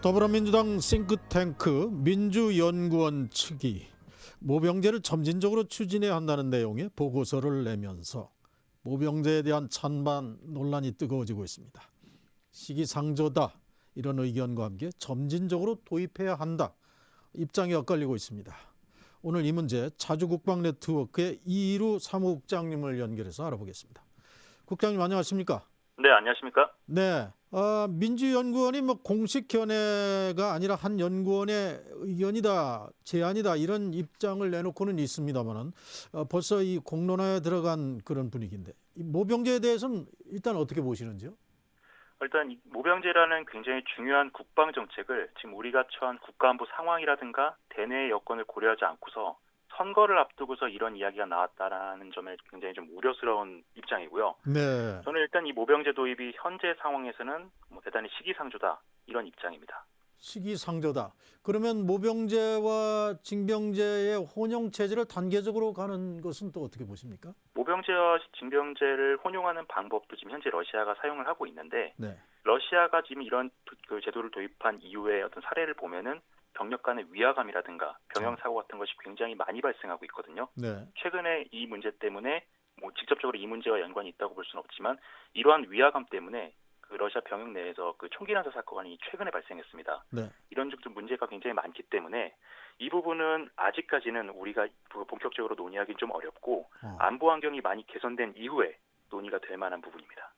더불어민주당 싱크탱크 민주연구원 측이 모병제를 점진적으로 추진해야 한다는 내용의 보고서를 내면서 모병제에 대한 찬반 논란이 뜨거워지고 있습니다. 시기상조다 이런 의견과 함께 점진적으로 도입해야 한다 입장이 엇갈리고 있습니다. 오늘 이 문제 자주국방네트워크의 이희루 사무국장님을 연결해서 알아보겠습니다. 국장님 안녕하십니까? 네, 안녕하십니까? 네, 민주연구원이 공식 견해가 아니라 한 연구원의 의견이다, 제안이다 이런 입장을 내놓고는 있습니다만은 벌써 이 공론화에 들어간 그런 분위기인데 이 모병제에 대해서는 일단 어떻게 보시는지요? 일단 이 모병제라는 굉장히 중요한 국방 정책을 지금 우리가 처한 국가안보 상황이라든가 대내의 여건을 고려하지 않고서 선거를 앞두고서 이런 이야기가 나왔다라는 점에 굉장히 좀 우려스러운 입장이고요. 네. 저는 일단 이 모병제 도입이 현재 상황에서는 대단히 시기상조다 이런 입장입니다. 시기상조다. 그러면 모병제와 징병제의 혼용 체제를 단계적으로 가는 것은 또 어떻게 보십니까? 모병제와 징병제를 혼용하는 방법도 지금 현재 러시아가 사용을 하고 있는데 네. 러시아가 지금 이런 그 제도를 도입한 이후의 어떤 사례를 보면은 병력 간의 위화감이라든가 병영 사고 같은 것이 굉장히 많이 발생하고 있거든요. 네. 최근에 이 문제 때문에 직접적으로 이 문제와 연관이 있다고 볼 수는 없지만 이러한 위화감 때문에 그 러시아 병영 내에서 그 총기 난사 사건이 최근에 발생했습니다. 네. 이런 좀 문제가 굉장히 많기 때문에 이 부분은 아직까지는 우리가 본격적으로 논의하기는 좀 어렵고 안보 환경이 많이 개선된 이후에 논의가 될 만한 부분입니다.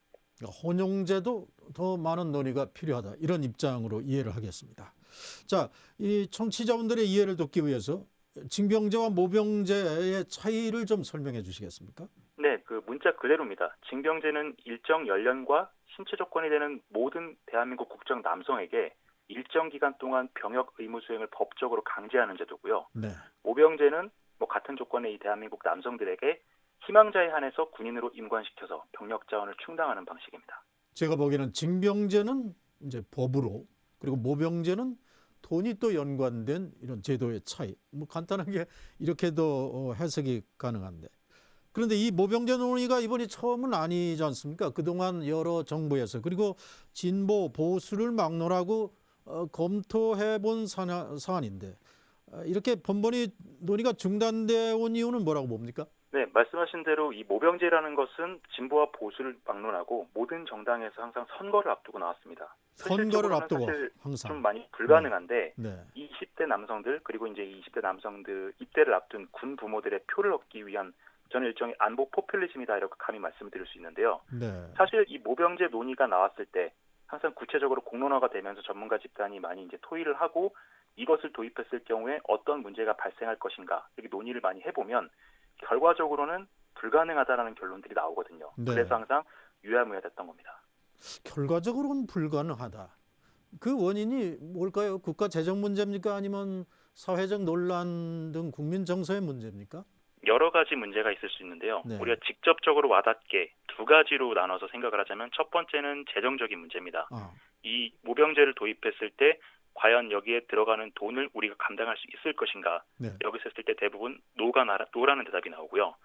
혼용제도 더 많은 논의가 필요하다 이런 입장으로 이해를 하겠습니다. 자, 이 청취자분들의 이해를 돕기 위해서 징병제와 모병제의 차이를 좀 설명해 주시겠습니까? 네, 그 문자 그대로입니다. 징병제는 일정 연령과 신체 조건이 되는 모든 대한민국 국적 남성에게 일정 기간 동안 병역 의무 수행을 법적으로 강제하는 제도고요. 네. 모병제는 같은 조건의 이 대한민국 남성들에게 희망자에 한해서 군인으로 임관시켜서 병력 자원을 충당하는 방식입니다. 제가 보기에는 징병제는 이제 법으로 그리고 모병제는 돈이 또 연관된 이런 제도의 차이. 간단하게 이렇게도 해석이 가능한데. 그런데 이 모병제 논의가 이번이 처음은 아니지 않습니까? 그동안 여러 정부에서 그리고 진보 보수를 막론하고 검토해 본 사안인데 이렇게 번번이 논의가 중단되어 온 이유는 뭐라고 봅니까? 네, 말씀하신 대로 이 모병제라는 것은 진보와 보수를 막론하고 모든 정당에서 항상 선거를 앞두고 나왔습니다. 선거를 앞두고 사실 항상 좀 많이 불가능한데 네. 20대 남성들 그리고 이제 20대 남성들 입대를 앞둔 군 부모들의 표를 얻기 위한 저는 일종의 안보 포퓰리즘이다 이렇게 감히 말씀드릴 수 있는데요. 네. 사실 이 모병제 논의가 나왔을 때 항상 구체적으로 공론화가 되면서 전문가 집단이 많이 이제 토의를 하고 이것을 도입했을 경우에 어떤 문제가 발생할 것인가 이렇게 논의를 많이 해보면 결과적으로는 불가능하다라는 결론들이 나오거든요. 네. 그래서 항상 유야무야됐던 겁니다. 결과적으로는 불가능하다. 그 원인이 뭘까요? 국가 재정 문제입니까? 아니면 사회적 논란 등 국민 정서의 문제입니까? 여러 가지 문제가 있을 수 있는데요. 네. 우리가 직접적으로 와닿게 두 가지로 나눠서 생각을 하자면 첫 번째는 재정적인 문제입니다. 이 모병제를 도입했을 때 과연 여기에 들어가는 돈을 우리가 감당할 수 있을 것인가? 네. 여기서 했을 때 대부분 노라는 대답이 나오고요.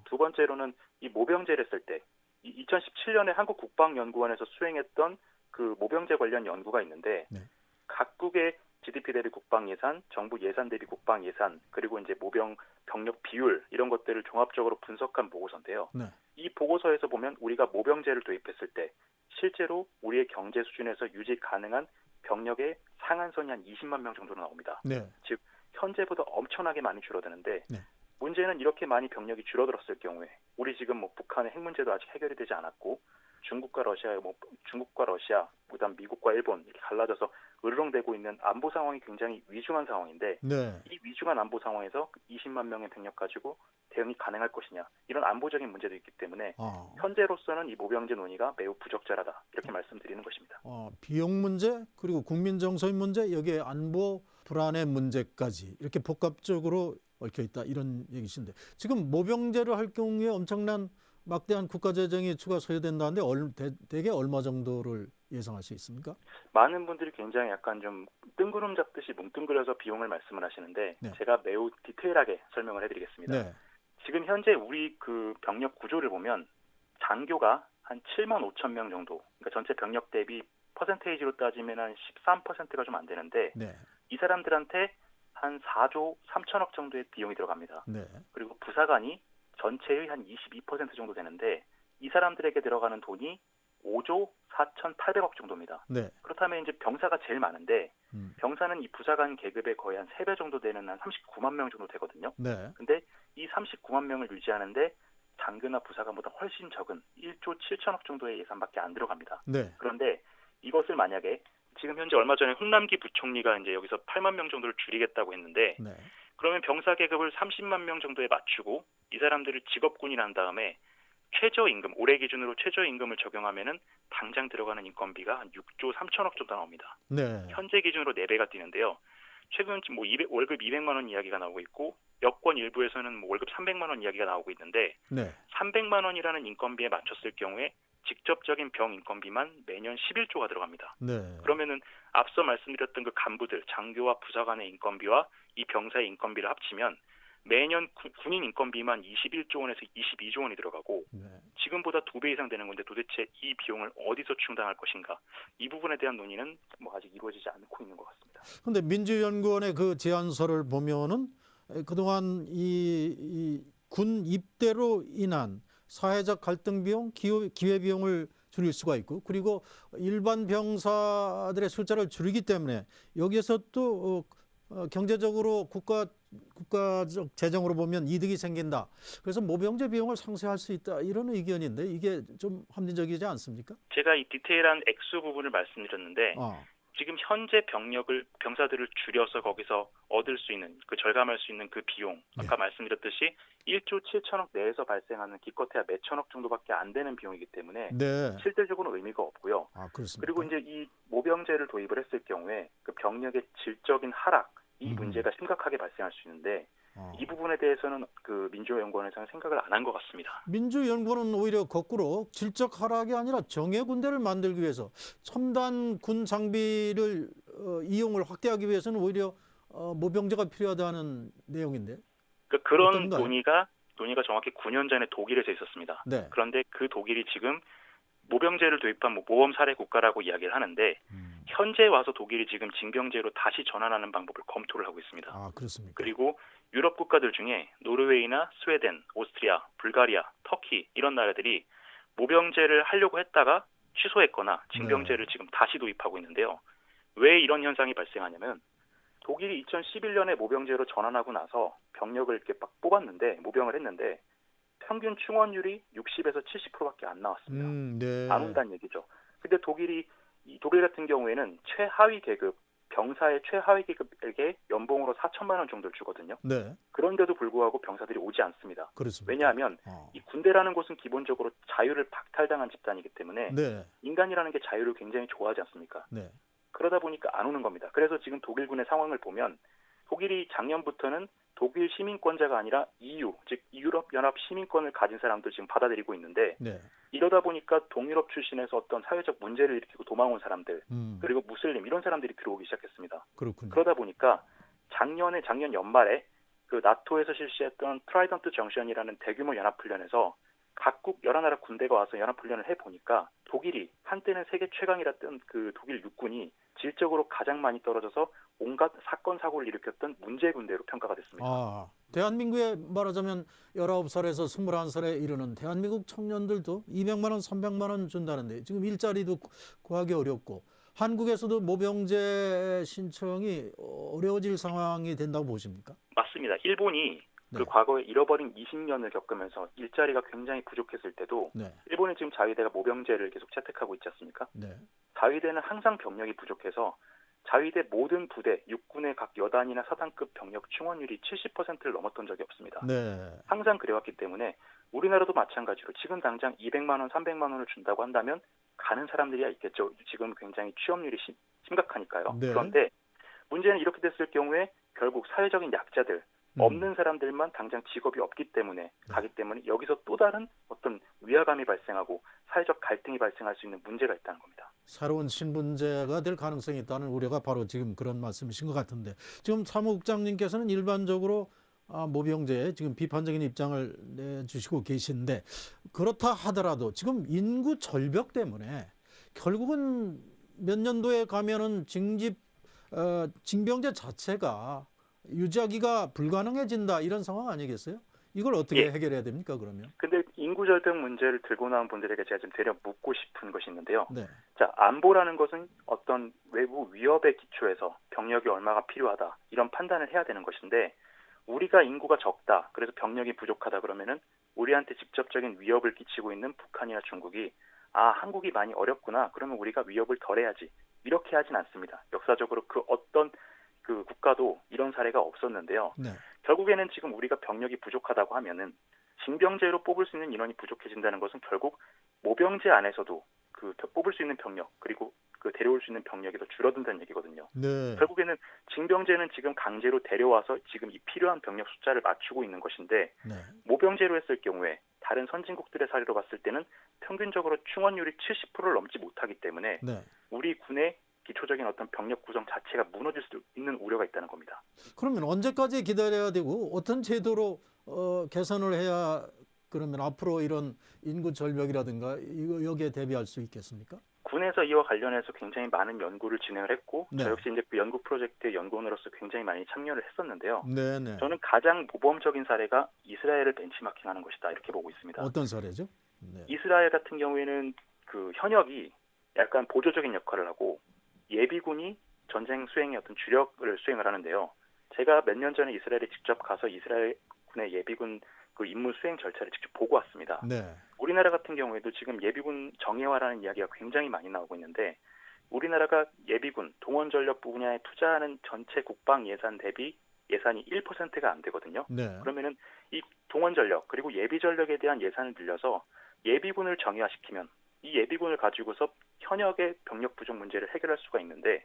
두 번째로는 이 모병제를 했을 때 2017년에 한국국방연구원에서 수행했던 그 모병제 관련 연구가 있는데 네. 각국의 GDP 대비 국방 예산, 정부 예산 대비 국방 예산, 그리고 이제 모병 병력 비율 이런 것들을 종합적으로 분석한 보고서인데요. 네. 이 보고서에서 보면 우리가 모병제를 도입했을 때 실제로 우리의 경제 수준에서 유지 가능한 병력의 상한선이 한 20만 명 정도로 나옵니다. 네. 즉 현재보다 엄청나게 많이 줄어드는데 네. 문제는 이렇게 많이 병력이 줄어들었을 경우에 우리 지금 북한의 핵 문제도 아직 해결이 되지 않았고 중국과 러시아, 그다음 미국과 일본 이렇게 갈라져서 으르렁대고 있는 안보 상황이 굉장히 위중한 상황인데 네. 이 위중한 안보 상황에서 20만 명의 병력 가지고 대응이 가능할 것이냐 이런 안보적인 문제도 있기 때문에 현재로서는 이 모병제 논의가 매우 부적절하다 이렇게 말씀드리는 것입니다. 비용 문제 그리고 국민 정서의 문제 여기에 안보 불안의 문제까지 이렇게 복합적으로 얽혀 있다 이런 얘기신데 지금 모병제를 할 경우에 엄청난 막대한 국가 재정이 추가 소요된다는데 대개 얼마 정도를 예상할 수 있습니까? 많은 분들이 굉장히 약간 좀 뜬구름 잡듯이 뭉뚱그려서 비용을 말씀을 하시는데 네. 제가 매우 디테일하게 설명을 해드리겠습니다. 네. 지금 현재 우리 그 병력 구조를 보면 장교가 한 7만 5천 명 정도, 그러니까 전체 병력 대비 퍼센테이지로 따지면 한 13%가 좀 안 되는데 네. 이 사람들한테 한 4조 3천억 정도의 비용이 들어갑니다. 네. 그리고 부사관이 전체의 한 22% 정도 되는데 이 사람들에게 들어가는 돈이 5조 4,800억 정도입니다. 네. 그렇다면 이제 병사가 제일 많은데 음. 병사는 이 부사관 계급의 거의 한 3배 정도 되는 한 39만 명 정도 되거든요. 네. 근데 이 39만 명을 유지하는데 장교나 부사관보다 훨씬 적은 1조 7천억 정도의 예산밖에 안 들어갑니다. 네. 그런데 이것을 만약에 지금 현재 얼마 전에 홍남기 부총리가 이제 여기서 8만 명 정도를 줄이겠다고 했는데 네. 그러면 병사 계급을 30만 명 정도에 맞추고 이 사람들을 직업군이란 다음에 최저임금, 올해 기준으로 최저임금을 적용하면은 당장 들어가는 인건비가 한 6조 3천억 정도 나옵니다. 네. 현재 기준으로 4배가 뛰는데요. 최근 뭐 월급 200만 원 이야기가 나오고 있고 여권 일부에서는 뭐 월급 300만 원 이야기가 나오고 있는데 네. 300만 원이라는 인건비에 맞췄을 경우에 직접적인 병 인건비만 매년 11조가 들어갑니다. 네. 그러면은 앞서 말씀드렸던 그 간부들, 장교와 부사관의 인건비와 이 병사의 인건비를 합치면 매년 군인 인건비만 21조 원에서 22조 원이 들어가고 네. 지금보다 2배 이상 되는 건데 도대체 이 비용을 어디서 충당할 것인가? 이 부분에 대한 논의는 뭐 아직 이루어지지 않고 있는 것 같습니다. 그런데 민주연구원의 그 제안서를 보면은 그동안 이 군 입대로 인한 사회적 갈등 비용, 기회 비용을 줄일 수가 있고 그리고 일반 병사들의 숫자를 줄이기 때문에 여기에서 또 경제적으로 국가적 재정으로 보면 이득이 생긴다. 그래서 모병제 비용을 상쇄할 수 있다. 이런 의견인데 이게 좀 합리적이지 않습니까? 제가 이 디테일한 액수 부분을 말씀드렸는데 지금 현재 병사들을 줄여서 거기서 얻을 수 있는 그 절감할 수 있는 그 비용 아까 말씀드렸듯이 1조 7천억 내에서 발생하는 기껏해야 몇 천억 정도밖에 안 되는 비용이기 때문에 네. 실질적으로는 의미가 없고요. 그렇습니까? 그리고 이제 이 모병제를 도입을 했을 경우에 그 병력의 질적인 하락 이 문제가 심각하게 발생할 수 있는데 이 부분에 대해서는 그 민주연구원에서는 생각을 안 한 것 같습니다. 민주연구원은 오히려 거꾸로 질적 하락이 아니라 정예 군대를 만들기 위해서 첨단 군 장비를 이용을 확대하기 위해서는 오히려 모병제가 필요하다는 내용인데. 그런 어떤가요? 논의가 정확히 9년 전에 독일에서 있었습니다. 네. 그런데 그 독일이 지금 모병제를 도입한 모범 사례 국가라고 이야기를 하는데 현재 와서 독일이 지금 징병제로 다시 전환하는 방법을 검토를 하고 있습니다. 그렇습니까? 그리고 유럽 국가들 중에 노르웨이나 스웨덴, 오스트리아, 불가리아, 터키 이런 나라들이 모병제를 하려고 했다가 취소했거나 징병제를 지금 다시 도입하고 있는데요. 왜 이런 현상이 발생하냐면 독일이 2011년에 모병제로 전환하고 나서 병력을 이렇게 막 뽑았는데 모병을 했는데 평균 충원율이 60에서 70%밖에 안 나왔습니다. 네. 안 온다는 얘기죠. 근데 독일 같은 경우에는 최하위 계급 병사의 최하위 계급에게 연봉으로 4천만 원 정도를 주거든요. 네. 그런데도 불구하고 병사들이 오지 않습니다. 그렇습니다. 왜냐하면 이 군대라는 곳은 기본적으로 자유를 박탈당한 집단이기 때문에 네. 인간이라는 게 자유를 굉장히 좋아하지 않습니까? 네. 그러다 보니까 안 오는 겁니다. 그래서 지금 독일군의 상황을 보면 독일이 작년부터는 독일 시민권자가 아니라 EU, 즉 유럽연합 시민권을 가진 사람들 지금 받아들이고 있는데 네. 이러다 보니까 동유럽 출신에서 어떤 사회적 문제를 일으키고 도망온 사람들 그리고 무슬림 이런 사람들이 들어오기 시작했습니다. 그렇군요. 그러다 보니까 작년 연말에 그 나토에서 실시했던 트라이던트 정션이라는 대규모 연합훈련에서 각국 여러 나라 군대가 와서 연합훈련을 해보니까 독일이 한때는 세계 최강이랐던 그 독일 육군이 질적으로 가장 많이 떨어져서 온갖 사건 사고를 일으켰던 문제 군대로 평가가 됐습니다. 대한민국에 말하자면 19살에서 21살에 이르는 대한민국 청년들도 200만 원, 300만 원 준다는데 지금 일자리도 구하기 어렵고 한국에서도 모병제 신청이 어려워질 상황이 된다고 보십니까? 맞습니다. 일본이 그 과거에 잃어버린 20년을 겪으면서 일자리가 굉장히 부족했을 때도 일본은 지금 자위대가 모병제를 계속 채택하고 있지 않습니까? 자위대는 항상 병력이 부족해서 자위대 모든 부대, 육군의 각 여단이나 사단급 병력 충원율이 70%를 넘었던 적이 없습니다. 항상 그래왔기 때문에 우리나라도 마찬가지로 지금 당장 200만 원, 300만 원을 준다고 한다면 가는 사람들이야 있겠죠. 지금 굉장히 취업률이 심각하니까요. 그런데 문제는 이렇게 됐을 경우에 결국 사회적인 약자들, 없는 사람들만 당장 직업이 없기 때문에 가기 때문에 여기서 또 다른 어떤 위화감이 발생하고 사회적 갈등이 발생할 수 있는 문제가 있다는 겁니다. 새로운 신분제가 될 가능성이 있다는 우려가 바로 지금 그런 말씀이신 것 같은데 지금 사무국장님께서는 일반적으로 모병제에 지금 비판적인 입장을 내주시고 계신데 그렇다 하더라도 지금 인구 절벽 때문에 결국은 몇 년도에 가면은 징병제 자체가 유지하기가 불가능해진다 이런 상황 아니겠어요? 이걸 어떻게 예. 해결해야 됩니까, 그러면? 근데 인구 절벽 문제를 들고 나온 분들에게 제가 좀 되려 묻고 싶은 것이 있는데요. 네. 자, 안보라는 것은 어떤 외부 위협에 기초해서 병력이 얼마가 필요하다 이런 판단을 해야 되는 것인데 우리가 인구가 적다, 그래서 병력이 부족하다 그러면은 우리한테 직접적인 위협을 끼치고 있는 북한이나 중국이 한국이 많이 어렵구나, 그러면 우리가 위협을 덜해야지, 이렇게 하진 않습니다. 역사적으로 그 어떤 그 국가도 이런 사례가 없었는데요. 네. 결국에는 지금 우리가 병력이 부족하다고 하면은 징병제로 뽑을 수 있는 인원이 부족해진다는 것은 결국 모병제 안에서도 그 뽑을 수 있는 병력, 그리고 그 데려올 수 있는 병력이 더 줄어든다는 얘기거든요. 네. 결국에는 징병제는 지금 강제로 데려와서 지금 이 필요한 병력 숫자를 맞추고 있는 것인데 네. 모병제로 했을 경우에 다른 선진국들의 사례로 봤을 때는 평균적으로 충원율이 70%를 넘지 못하기 때문에 네. 우리 군의 기초적인 어떤 병력 구성 자체가 무너질 수 있는 우려가 있다는 겁니다. 그러면 언제까지 기다려야 되고 어떤 제도로 개선을 해야 그러면 앞으로 이런 인구 절벽이라든가 여기에 대비할 수 있겠습니까? 군에서 이와 관련해서 굉장히 많은 연구를 진행을 했고 네. 저 역시 이제 그 연구 프로젝트의 연구원으로서 굉장히 많이 참여를 했었는데요. 네. 저는 가장 모범적인 사례가 이스라엘을 벤치마킹하는 것이다, 이렇게 보고 있습니다. 어떤 사례죠? 네. 이스라엘 같은 경우에는 그 현역이 약간 보조적인 역할을 하고 예비군이 전쟁 수행의 어떤 주력을 수행을 하는데요. 제가 몇 년 전에 이스라엘에 직접 가서 이스라엘 군의 예비군 그 임무 수행 절차를 직접 보고 왔습니다. 네. 우리나라 같은 경우에도 지금 예비군 정예화라는 이야기가 굉장히 많이 나오고 있는데 우리나라가 예비군, 동원 전력 분야에 투자하는 전체 국방 예산 대비 예산이 1%가 안 되거든요. 네. 그러면은 이 동원 전력 그리고 예비 전력에 대한 예산을 늘려서 예비군을 정예화시키면 이 예비군을 가지고서 현역의 병력 부족 문제를 해결할 수가 있는데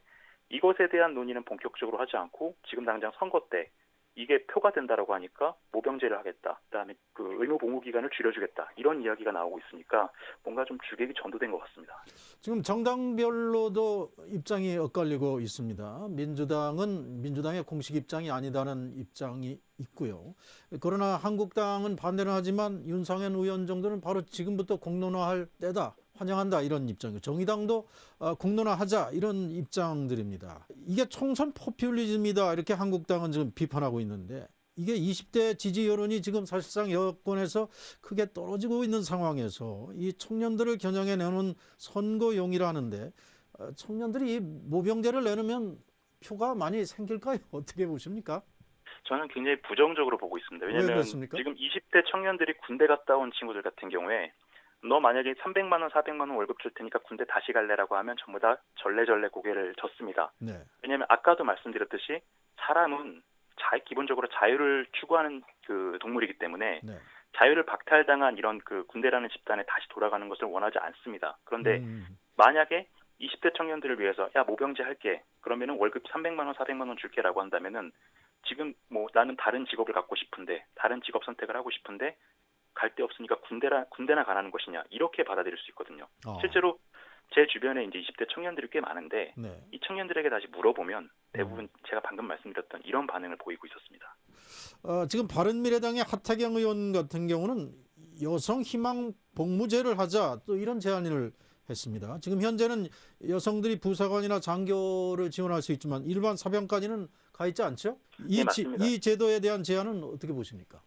이것에 대한 논의는 본격적으로 하지 않고 지금 당장 선거 때 이게 표가 된다라고 하니까 모병제를 하겠다, 그다음에 그 의무 복무 기간을 줄여주겠다, 이런 이야기가 나오고 있으니까 뭔가 좀 주객이 전도된 것 같습니다. 지금 정당별로도 입장이 엇갈리고 있습니다. 민주당은 민주당의 공식 입장이 아니다는 입장이 있고요. 그러나 한국당은 반대는 하지만 윤상현 의원 정도는 바로 지금부터 공론화할 때다, 환영한다, 이런 입장이고 정의당도 공론화하자, 이런 입장들입니다. 이게 총선 포퓰리즘이다, 이렇게 한국당은 지금 비판하고 있는데 이게 20대 지지 여론이 지금 사실상 여권에서 크게 떨어지고 있는 상황에서 이 청년들을 겨냥해 내는 선거용이라는데 청년들이 이 모병제를 내놓으면 표가 많이 생길까요? 어떻게 보십니까? 저는 굉장히 부정적으로 보고 있습니다. 왜 왜냐하면 그렇습니까? 지금 20대 청년들이 군대 갔다 온 친구들 같은 경우에 너 만약에 300만 원, 400만 원 월급 줄 테니까 군대 다시 갈래라고 하면 전부 다 절레절레 고개를 젓습니다. 네. 왜냐하면 아까도 말씀드렸듯이 사람은 기본적으로 자유를 추구하는 그 동물이기 때문에 네. 자유를 박탈당한 이런 그 군대라는 집단에 다시 돌아가는 것을 원하지 않습니다. 그런데 음. 만약에 20대 청년들을 위해서 야 모병제 할게, 그러면은 월급 300만 원, 400만 원 줄게라고 한다면은 지금 뭐 나는 다른 직업을 갖고 싶은데, 다른 직업 선택을 하고 싶은데 갈 데 없으니까 군대나 가라는 것이냐, 이렇게 받아들일 수 있거든요. 실제로 제 주변에 이제 20대 청년들이 꽤 많은데 네. 이 청년들에게 다시 물어보면 대부분 제가 방금 말씀드렸던 이런 반응을 보이고 있었습니다. 지금 바른미래당의 하태경 의원 같은 경우는 여성 희망 복무제를 하자, 또 이런 제안을 했습니다. 지금 현재는 여성들이 부사관이나 장교를 지원할 수 있지만 일반 사병까지는 가 있지 않죠? 네, 맞습니다. 이 제도에 대한 제안은 어떻게 보십니까?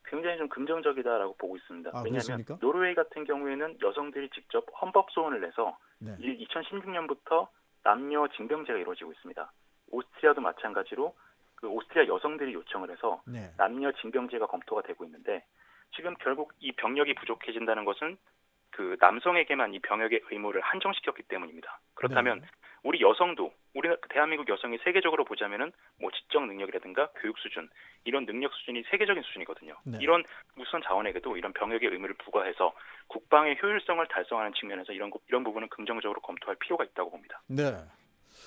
굉장히 좀 긍정적이다라고 보고 있습니다. 왜냐하면 그렇습니까? 노르웨이 같은 경우에는 여성들이 직접 헌법 소원을 내서 네. 2016년부터 남녀 징병제가 이루어지고 있습니다. 오스트리아도 마찬가지로 그 오스트리아 여성들이 요청을 해서 네. 남녀 징병제가 검토가 되고 있는데 지금 결국 이 병력이 부족해진다는 것은 그 남성에게만 이 병역의 의무를 한정시켰기 때문입니다. 그렇다면 네. 우리 여성도, 우리 대한민국 여성이 세계적으로 보자면은 뭐 지적 능력이라든가 교육 수준, 이런 능력 수준이 세계적인 수준이거든요. 네. 이런 우수한 자원에게도 이런 병역의 의무를 부과해서 국방의 효율성을 달성하는 측면에서 이런 부분은 긍정적으로 검토할 필요가 있다고 봅니다. 네.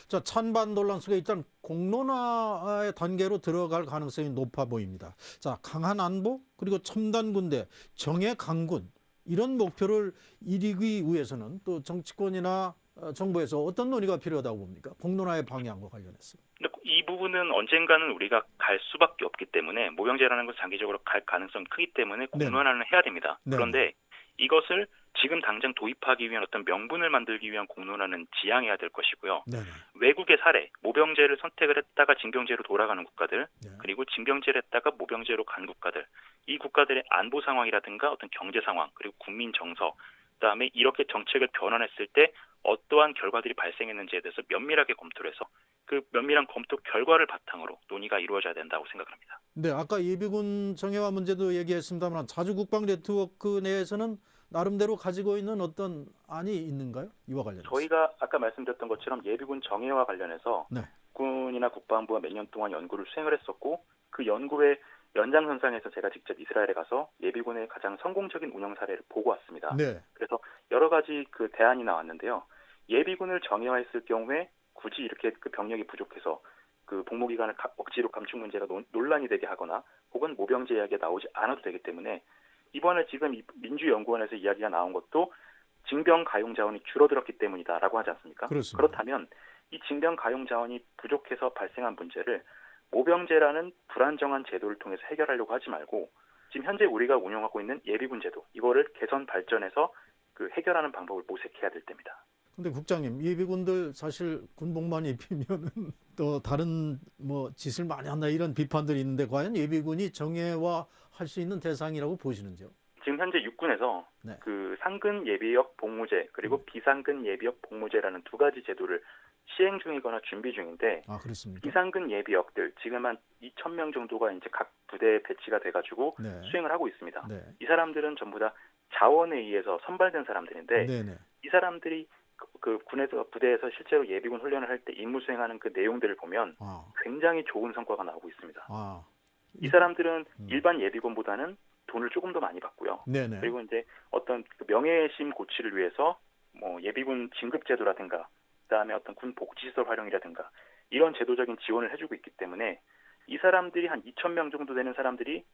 자, 찬반 논란 속에 일단 공론화의 단계로 들어갈 가능성이 높아 보입니다. 자, 강한 안보, 그리고 첨단 군대, 정예 강군, 이런 목표를 이루기 위해서는 또 정치권이나 정부에서 어떤 논의가 필요하다고 봅니까? 공론화의 방향과 관련해서. 근데 이 부분은 언젠가는 우리가 갈 수밖에 없기 때문에 모병제라는 것은 장기적으로 갈 가능성이 크기 때문에 공론화는 해야 됩니다. 네. 그런데 이것을 지금 당장 도입하기 위한 어떤 명분을 만들기 위한 공론화는 지양해야 될 것이고요. 네네. 외국의 사례, 모병제를 선택을 했다가 징병제로 돌아가는 국가들, 네. 그리고 징병제를 했다가 모병제로 간 국가들, 이 국가들의 안보 상황이라든가 어떤 경제 상황, 그리고 국민 정서, 그다음에 이렇게 정책을 변환했을 때 어떠한 결과들이 발생했는지에 대해서 면밀하게 검토를 해서 그 면밀한 검토 결과를 바탕으로 논의가 이루어져야 된다고 생각합니다. 네, 아까 예비군 정예화 문제도 얘기했습니다만 자주 국방 네트워크 내에서는 나름대로 가지고 있는 어떤 안이 있는가요? 이와 관련해서. 저희가 아까 말씀드렸던 것처럼 예비군 정예와 관련해서 네. 군이나 국방부가 몇 년 동안 연구를 수행을 했었고 그 연구의 연장선상에서 제가 직접 이스라엘에 가서 예비군의 가장 성공적인 운영 사례를 보고 왔습니다. 네. 그래서 여러 가지 그 대안이 나왔는데요. 예비군을 정예화했을 경우에 굳이 이렇게 그 병력이 부족해서 그 복무 기간을 억지로 감축 문제가 논란이 되게 하거나 혹은 모병제 이야기가 나오지 않아도 되기 때문에 이번에 지금 민주연구원에서 이야기가 나온 것도 징병 가용 자원이 줄어들었기 때문이다라고 하지 않습니까? 그렇습니다. 그렇다면 이 징병 가용 자원이 부족해서 발생한 문제를 모병제라는 불안정한 제도를 통해서 해결하려고 하지 말고 지금 현재 우리가 운영하고 있는 예비군 제도 이거를 개선 발전해서 그 해결하는 방법을 모색해야 될 때입니다. 근데 국장님, 예비군들 사실 군복만 입히면은 또 다른 뭐 짓을 많이 한다 이런 비판들이 있는데 과연 예비군이 정예화 할 수 있는 대상이라고 보시는지요? 지금 현재 육군에서 네. 그 상근 예비역 복무제 그리고 비상근 예비역 복무제라는 두 가지 제도를 시행 중이거나 준비 중인데 아, 그렇습니까? 비상근 예비역들 지금 한 2,000명 정도가 이제 각 부대에 배치가 돼가지고 네. 수행을 하고 있습니다. 네. 이 사람들은 전부 다 자원에 의해서 선발된 사람들인데 네네. 이 사람들이 그 군에서 부대에서 실제로 예비군 훈련을 할 때 임무 수행하는 그 내용들을 보면 아, 굉장히 좋은 성과가 나오고 있습니다. 아. 이 사람들은 일반 예비군보다는 돈을 조금 더 많이 받고요. 네네. 그리고 이제 어떤 그 명예심 고취를 위해서 뭐 예비군 진급제도라든가 그다음에 어떤 군 복지시설 활용이라든가 이런 제도적인 지원을 해주고 있기 때문에 이 사람들이 한 2,000명 정도 되는 사람들이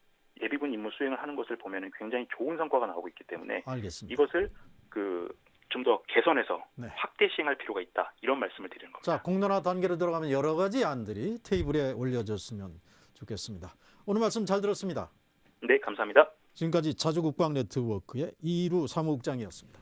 예비군 임무 수행을 하는 것을 보면 굉장히 좋은 성과가 나오고 있기 때문에 알겠습니다. 이것을 그 좀 더 개선해서 네. 확대 시행할 필요가 있다 이런 말씀을 드리는 겁니다. 자, 공론화 단계로 들어가면 여러 가지 안들이 테이블에 올려졌으면 좋겠습니다. 오늘 말씀 잘 들었습니다. 네, 감사합니다. 지금까지 자주국방 네트워크의 이루 사무국장이었습니다.